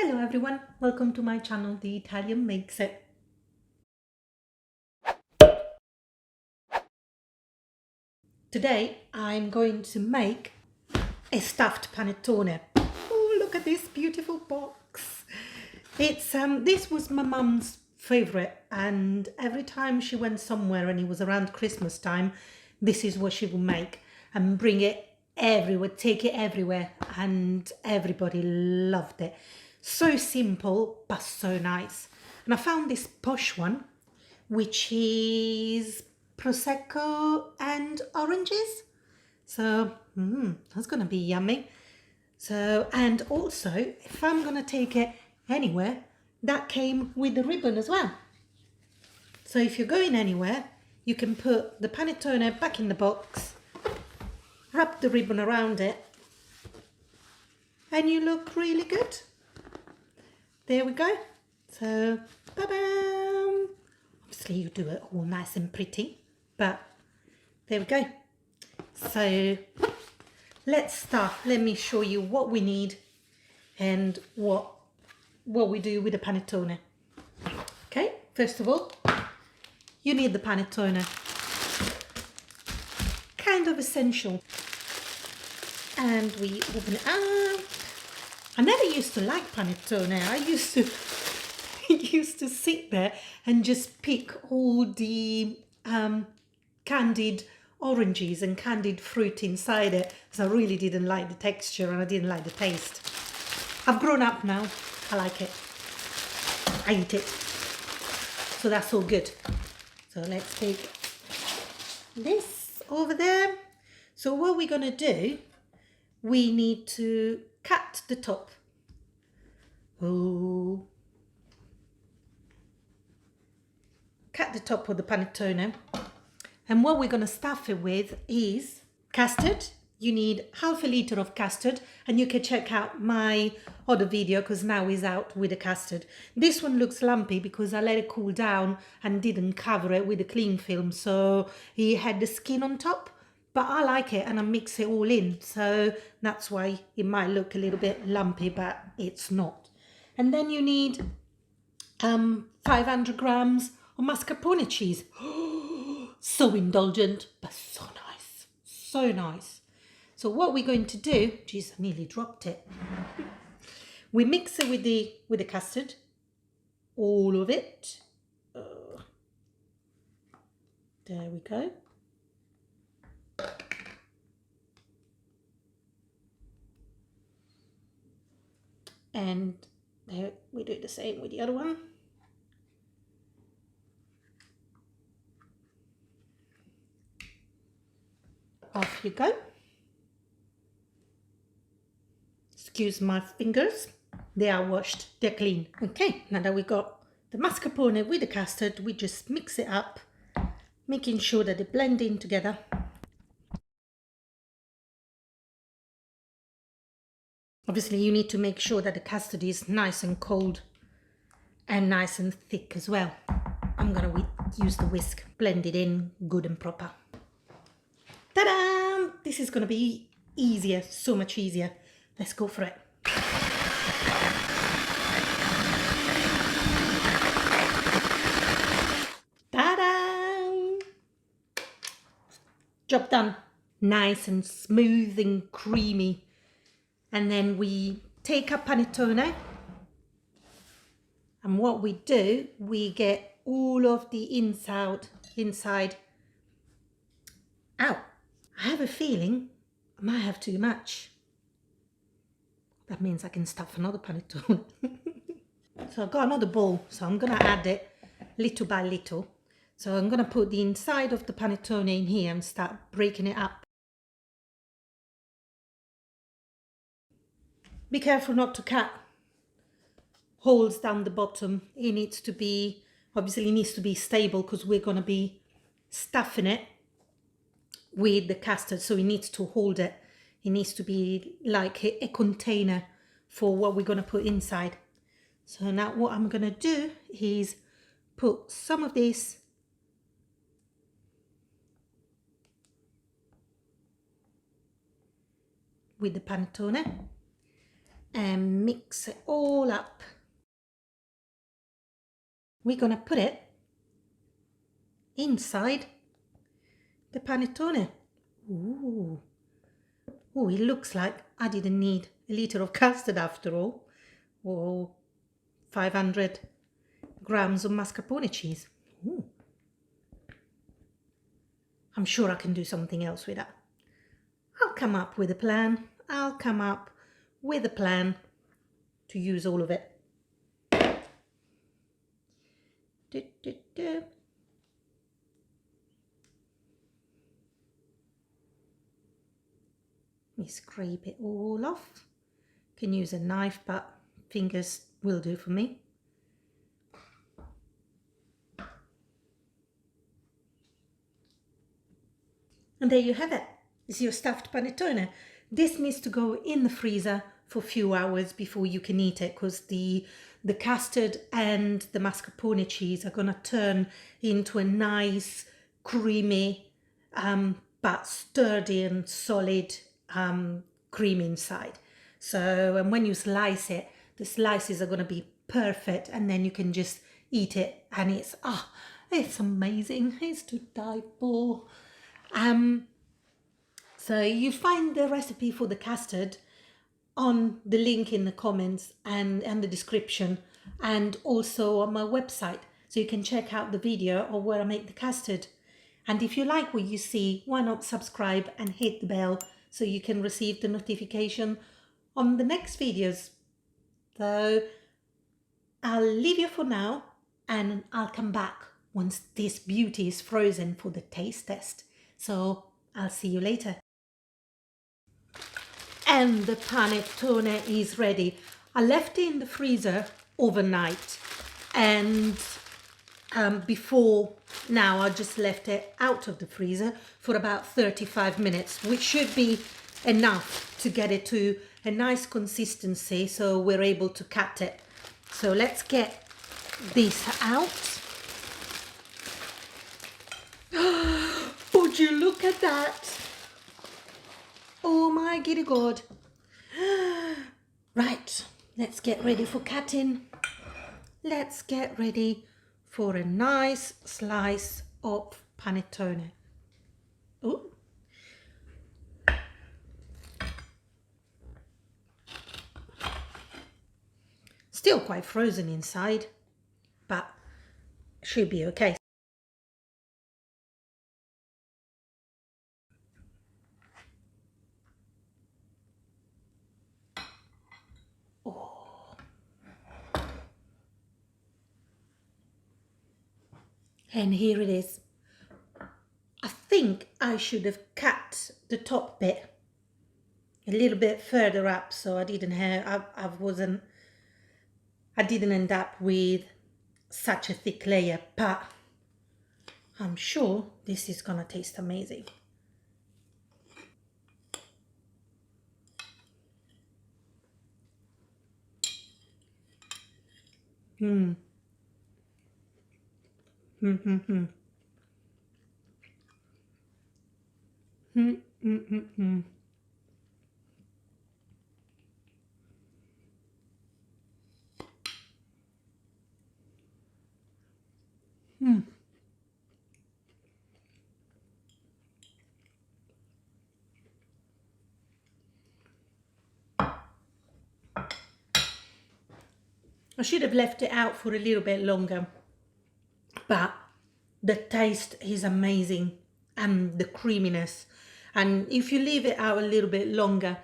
Hello everyone, welcome to my channel, The Italian Makes It. Today I'm going to make a stuffed panettone. Oh, look at this beautiful box. It's this was my mum's favorite, and every time she went somewhere and it was around Christmas time, this is what she would make and bring it everywhere, take it everywhere, and everybody loved it. So simple but so nice. And I found this posh one, which is prosecco and oranges. So that's gonna be yummy. So, and also if I'm gonna take it anywhere, that came with the ribbon as well. So if you're going anywhere, you can put the panettone back in the box, wrap the ribbon around it, and you look really good. There we go. So, ba-bam! Obviously you do it all nice and pretty, but there we go. So let's start. Let me show you what we need and what we do with the panettone. Okay, first of all, you need the panettone. Kind of essential. And we open it up. I never used to like panettone. I used to sit there and just pick all the candied oranges and candied fruit inside it, because I really didn't like the texture and I didn't like the taste. I've grown up now. I like it. I eat it. So that's all good. So let's take this over there. So what we're going to do, we need to cut the top. Oh. Cut the top of the panettone. And what we're going to stuff it with is custard. You need half a litre of custard, and you can check out my other video because now it's out with the custard. This one looks lumpy because I let it cool down and didn't cover it with a cling film, so it had the skin on top. But I like it and I mix it all in, so that's why it might look a little bit lumpy, but it's not. And then you need 500 grams of mascarpone cheese. So indulgent, but so nice, so nice. So what we're going to do, geez, I nearly dropped it. We mix it with the custard, all of it. There we go. And there, we do the same with the other one. Off you go. Excuse my fingers. They are washed, they're clean. Okay, now that we got the mascarpone with the custard, we just mix it up, making sure that they blend in together. Obviously, you need to make sure that the custard is nice and cold and nice and thick as well. I'm gonna use the whisk, blend it in good and proper. Ta-da! This is gonna be easier, so much easier. Let's go for it. Ta-da! Job done. Nice and smooth and creamy. And then we take a panettone, and what we do, we get all of the inside out. I have a feeling I might have too much. That means I can stuff another panettone. So I've got another bowl, so I'm going to add it little by little. So I'm going to put the inside of the panettone in here and start breaking it up. Be careful not to cut holes down the bottom. It needs to be, obviously it needs to be stable because we're going to be stuffing it with the custard, so it needs to hold it. It needs to be like a container for what we're going to put inside. So now what I'm going to do is put some of this with the panettone. and mix it all up. We're gonna put it inside the panettone. Ooh. Oh, it looks like I didn't need a liter of custard after all, or 500 grams of mascarpone cheese. Ooh. I'm sure I can do something else with that. I'll come up with a plan. I'll come up with a plan to use all of it. Let me scrape it all off. Can use a knife, but fingers will do for me. And there you have it. It's your stuffed panettone. This needs to go in the freezer for a few hours before you can eat it, because the custard and the mascarpone cheese are gonna turn into a nice, creamy, but sturdy and solid cream inside. So, and when you slice it, the slices are gonna be perfect, and then you can just eat it, and it's amazing. It's to die for. So you find the recipe for the custard on the link in the comments and the description, and also on my website, so you can check out the video of where I make the custard. And if you like what you see, why not subscribe and hit the bell so you can receive the notification on the next videos. So I'll leave you for now, and I'll come back once this beauty is frozen for the taste test. So I'll see you later. And the panettone is ready. I left it in the freezer overnight, and before now I just left it out of the freezer for about 35 minutes, which should be enough to get it to a nice consistency so we're able to cut it. So let's get this out. Would you look at that? Oh my giddy god. Right, let's get ready for cutting. Let's get ready for a nice slice of panettone. Ooh. Still quite frozen inside, but should be okay. And here it is. I think I should have cut the top bit a little bit further up, so I didn't end up with such a thick layer, but I'm sure this is gonna taste amazing. Mm. Mm. I should have left it out for a little bit longer, but the taste is amazing, and the creaminess. And if you leave it out a little bit longer,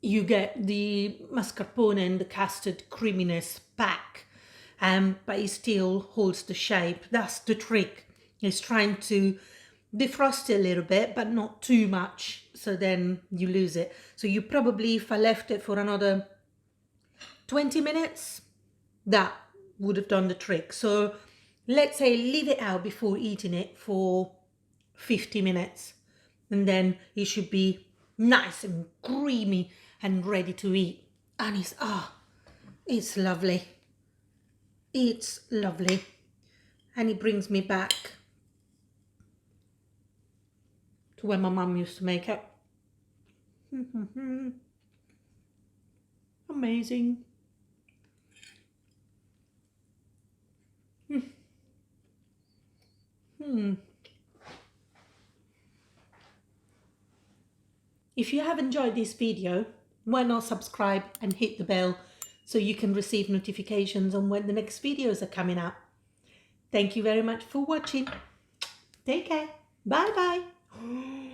you get the mascarpone and the custard creaminess back, but it still holds the shape. That's the trick, is trying to defrost it a little bit, but not too much, so then you lose it. So you probably, if I left it for another 20 minutes, that would have done the trick. So let's say leave it out before eating it for 50 minutes, and then it should be nice and creamy and ready to eat. And it's lovely. It's lovely. And it brings me back to when my mum used to make it. Amazing. If you have enjoyed this video, why not subscribe and hit the bell so you can receive notifications on when the next videos are coming up. Thank you very much for watching. Take care. Bye bye.